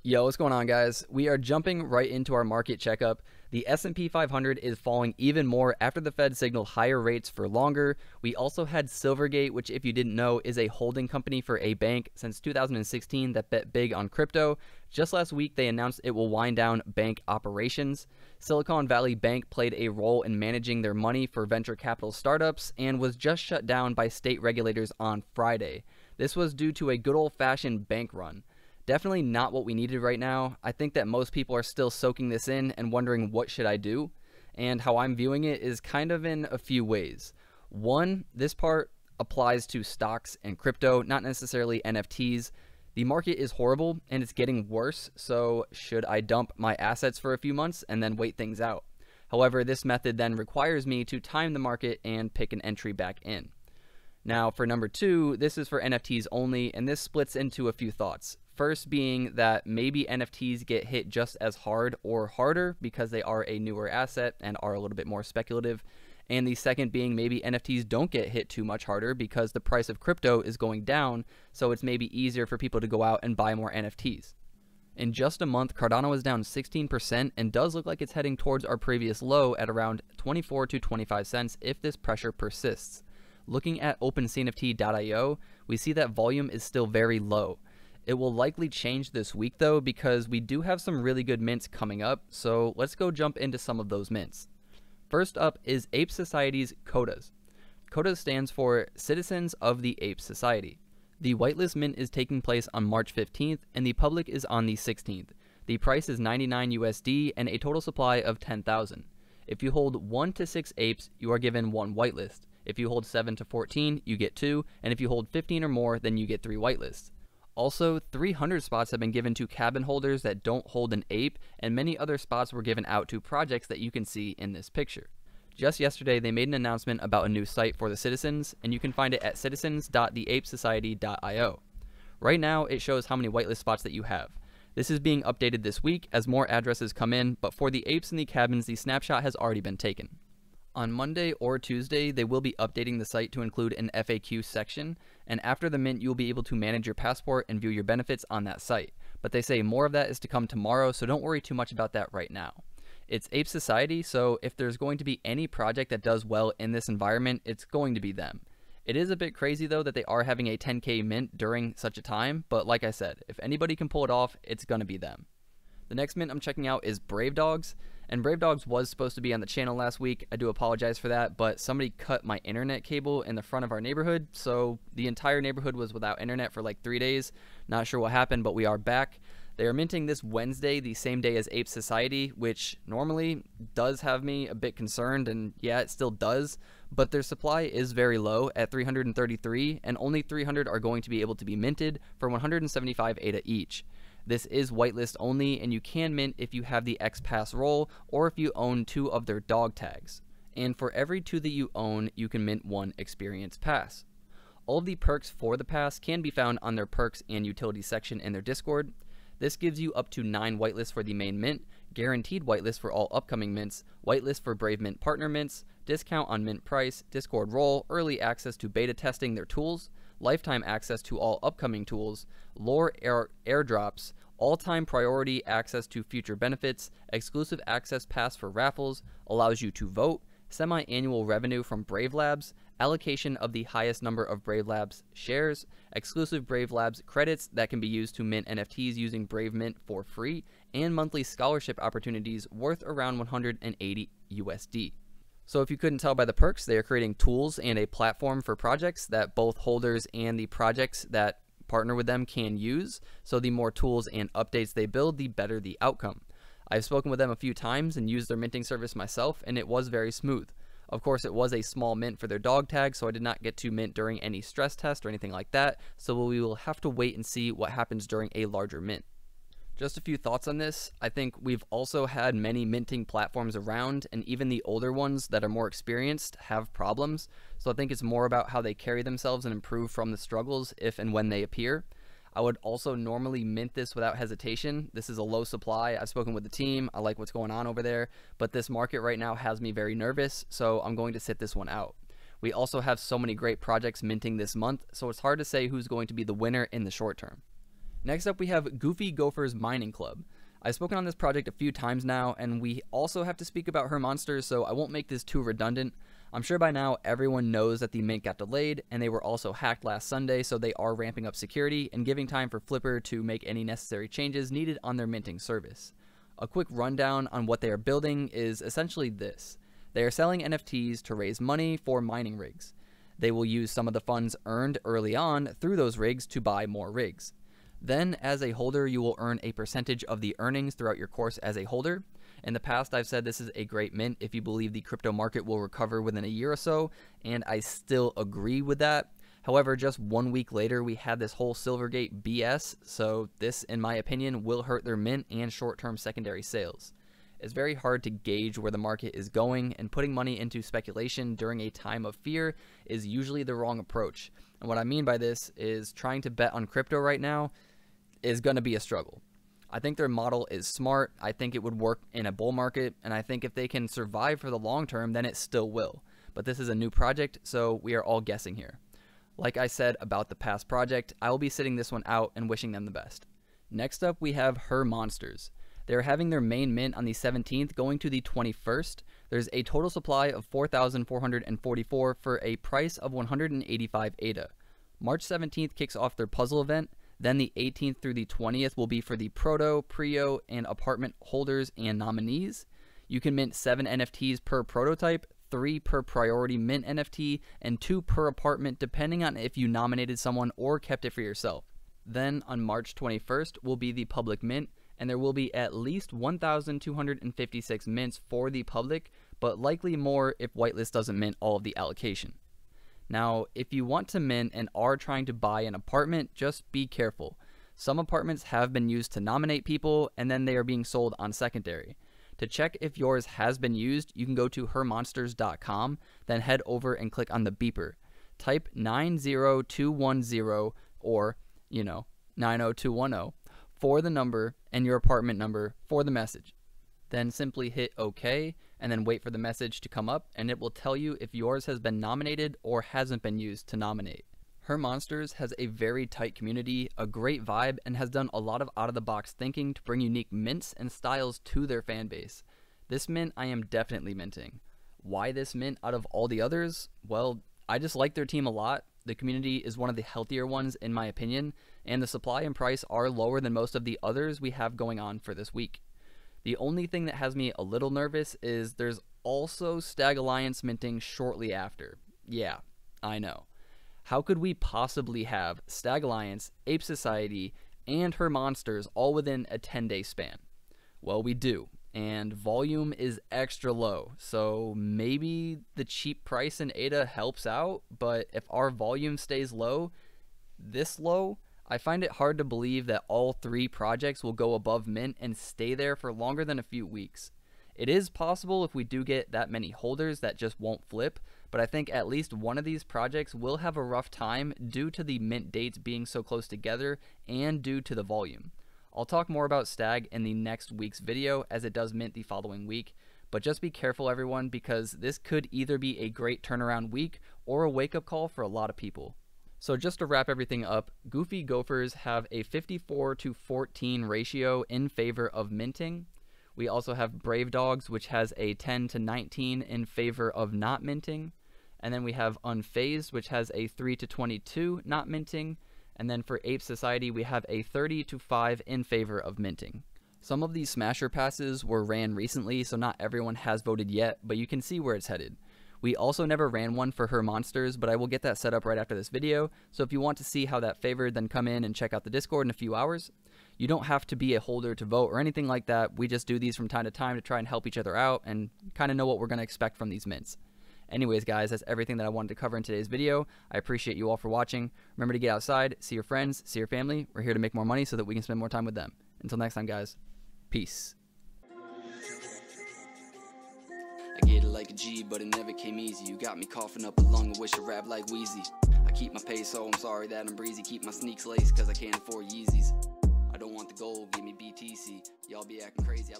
Yo, what's going on, guys? We are jumping right into our market checkup. The S&P 500 is falling even more after the Fed signaled higher rates for longer. We also had Silvergate, which, if you didn't know, is a holding company for a bank since 2016 that bet big on crypto. Just last week, they announced it will wind down bank operations. Silicon Valley Bank played a role in managing their money for venture capital startups and was just shut down by state regulators on Friday. This was due to a good old-fashioned bank run. Definitely not what we needed right now. I think that most people are still soaking this in and wondering what should I do, and how I'm viewing it is kind of in a few ways. One, this part applies to stocks and crypto, not necessarily NFTs. The market is horrible and it's getting worse, so should I dump my assets for a few months and then wait things out? However, this method then requires me to time the market and pick an entry back in. Now for number two, this is for NFTs only, and this splits into a few thoughts. First being that maybe NFTs get hit just as hard or harder because they are a newer asset and are a little bit more speculative. And the second being maybe NFTs don't get hit too much harder because the price of crypto is going down, so it's maybe easier for people to go out and buy more NFTs. In just a month, Cardano is down 16% and does look like it's heading towards our previous low at around 24 to 25 cents if this pressure persists. Looking at OpenCNFT.io, we see that volume is still very low. It will likely change this week though because we do have some really good mints coming up, so let's go jump into some of those mints. First up is Ape Society's CODAs. CODAs stands for Citizens of the Ape Society. The whitelist mint is taking place on March 15th and the public is on the 16th. The price is 99 USD and a total supply of 10,000. If you hold 1 to 6 apes, you are given 1 whitelist. If you hold 7 to 14, you get 2, and if you hold 15 or more, then you get 3 whitelists. Also, 300 spots have been given to cabin holders that don't hold an ape, and many other spots were given out to projects that you can see in this picture. Just yesterday, they made an announcement about a new site for the citizens, and you can find it at citizens.theapesociety.io. Right now, it shows how many whitelist spots that you have. This is being updated this week as more addresses come in, but for the apes in the cabins, the snapshot has already been taken. On Monday or Tuesday, they will be updating the site to include an FAQ section, and after the mint, you'll be able to manage your passport and view your benefits on that site. But they say more of that is to come tomorrow, so don't worry too much about that right now. It's Ape Society, so if there's going to be any project that does well in this environment, it's going to be them. It is a bit crazy though that they are having a 10K mint during such a time, but like I said, if anybody can pull it off, it's gonna be them. The next mint I'm checking out is Brave Dogs. And Brave Dogs was supposed to be on the channel last week. I do apologize for that, but somebody cut my internet cable in the front of our neighborhood, so the entire neighborhood was without internet for like 3 days. Not sure what happened, but we are back. They are minting this Wednesday, the same day as Ape Society, which normally does have me a bit concerned, and yeah, it still does, but their supply is very low at 333, and only 300 are going to be able to be minted for 175 ADA each. This is whitelist only, and you can mint if you have the X-Pass role or if you own 2 of their dog tags. And for every 2 that you own, you can mint 1 experience pass. All of the perks for the pass can be found on their perks and utilities section in their Discord. This gives you up to 9 whitelists for the main mint, guaranteed whitelist for all upcoming mints, whitelist for Brave Mint partner mints, discount on mint price, Discord role, early access to beta testing their tools, lifetime access to all upcoming tools, lore airdrops, all-time priority access to future benefits, exclusive access pass for raffles, allows you to vote, semi-annual revenue from Brave Labs, allocation of the highest number of Brave Labs shares, exclusive Brave Labs credits that can be used to mint NFTs using Brave Mint for free, and monthly scholarship opportunities worth around 180 USD. So if you couldn't tell by the perks, they are creating tools and a platform for projects that both holders and the projects that partner with them can use. So the more tools and updates they build, the better the outcome. I've spoken with them a few times and used their minting service myself, and it was very smooth. Of course, it was a small mint for their dog tag, so I did not get to mint during any stress test or anything like that, so we will have to wait and see what happens during a larger mint. Just a few thoughts on this. I think we've also had many minting platforms around, and even the older ones that are more experienced have problems. So I think it's more about how they carry themselves and improve from the struggles if and when they appear. I would also normally mint this without hesitation. This is a low supply. I've spoken with the team. I like what's going on over there, but this market right now has me very nervous, so I'm going to sit this one out. We also have so many great projects minting this month, so it's hard to say who's going to be the winner in the short term. Next up, we have Goofy Gophers Mining Club. I've spoken on this project a few times now, and we also have to speak about her monsters, so I won't make this too redundant. I'm sure by now everyone knows that the mint got delayed, and they were also hacked last Sunday, so they are ramping up security and giving time for Flipper to make any necessary changes needed on their minting service. A quick rundown on what they are building is essentially this. They are selling NFTs to raise money for mining rigs. They will use some of the funds earned early on through those rigs to buy more rigs. Then, as a holder, you will earn a percentage of the earnings throughout your course as a holder. In the past, I've said this is a great mint if you believe the crypto market will recover within a year or so, and I still agree with that. However, just 1 week later, we had this whole Silvergate BS, so this, in my opinion, will hurt their mint and short-term secondary sales. It's very hard to gauge where the market is going, and putting money into speculation during a time of fear is usually the wrong approach. And what I mean by this is trying to bet on crypto right now is going to be a struggle. I think their model is smart. I think it would work in a bull market, and I think if they can survive for the long term, then it still will. But this is a new project, so we are all guessing here. Like I said about the past project, I will be sitting this one out and wishing them the best. Next up, we have Her Monsters. They're having their main mint on the 17th going to the 21st. There's a total supply of 4,444 for a price of 185 ADA. March 17th kicks off their puzzle event. Then the 18th through the 20th will be for the proto, prio, and apartment holders and nominees. You can mint 7 NFTs per prototype, 3 per priority mint NFT, and 2 per apartment depending on if you nominated someone or kept it for yourself. Then on March 21st will be the public mint, and there will be at least 1,256 mints for the public, but likely more if whitelist doesn't mint all of the allocation. Now, if you want to mint and are trying to buy an apartment, just be careful. Some apartments have been used to nominate people, and then they are being sold on secondary. To check if yours has been used, you can go to hermonsters.com, then head over and click on the beeper. Type 90210 or, 90210 for the number and your apartment number for the message. Then simply hit OK and then wait for the message to come up, and it will tell you if yours has been nominated or hasn't been used to nominate. Her Monsters has a very tight community, a great vibe, and has done a lot of out-of-the-box thinking to bring unique mints and styles to their fan base. This mint I am definitely minting. Why this mint out of all the others? Well, I just like their team a lot. The community is one of the healthier ones in my opinion, and the supply and price are lower than most of the others we have going on for this week. The only thing that has me a little nervous is there's also Stag Alliance minting shortly after. Yeah, I know. How could we possibly have Stag Alliance, Ape Society, and Her Monsters all within a 10-day span? Well, we do, and volume is extra low, so maybe the cheap price in ADA helps out, but if our volume stays low, this low, I find it hard to believe that all 3 projects will go above mint and stay there for longer than a few weeks. It is possible if we do get that many holders that just won't flip, but I think at least one of these projects will have a rough time due to the mint dates being so close together and due to the volume. I'll talk more about Stag in the next week's video as it does mint the following week, but just be careful everyone, because this could either be a great turnaround week or a wake-up call for a lot of people. So just to wrap everything up, Goofy Gophers have a 54-14 ratio in favor of minting. We also have Brave Dogs, which has a 10-19 in favor of not minting. And then we have Unfazed, which has a 3-22 not minting. And then for Ape Society, we have a 30-5 in favor of minting. Some of these Smasher passes were ran recently, so not everyone has voted yet, but you can see where it's headed. We also never ran one for Her Monsters, but I will get that set up right after this video, so if you want to see how that favored, then come in and check out the Discord in a few hours. You don't have to be a holder to vote or anything like that. We just do these from time to time to try and help each other out and kind of know what we're going to expect from these mints. Anyways guys, that's everything that I wanted to cover in today's video. I appreciate you all for watching. Remember to get outside, see your friends, see your family. We're here to make more money so that we can spend more time with them. Until next time guys, peace. I get it like a G, but it never came easy. You got me coughing up a lung, I wish I rap like Wheezy. I keep my pace, so I'm sorry that I'm breezy. Keep my sneaks laced, cause I can't afford Yeezys. I don't want the gold, give me BTC. Y'all be acting crazy.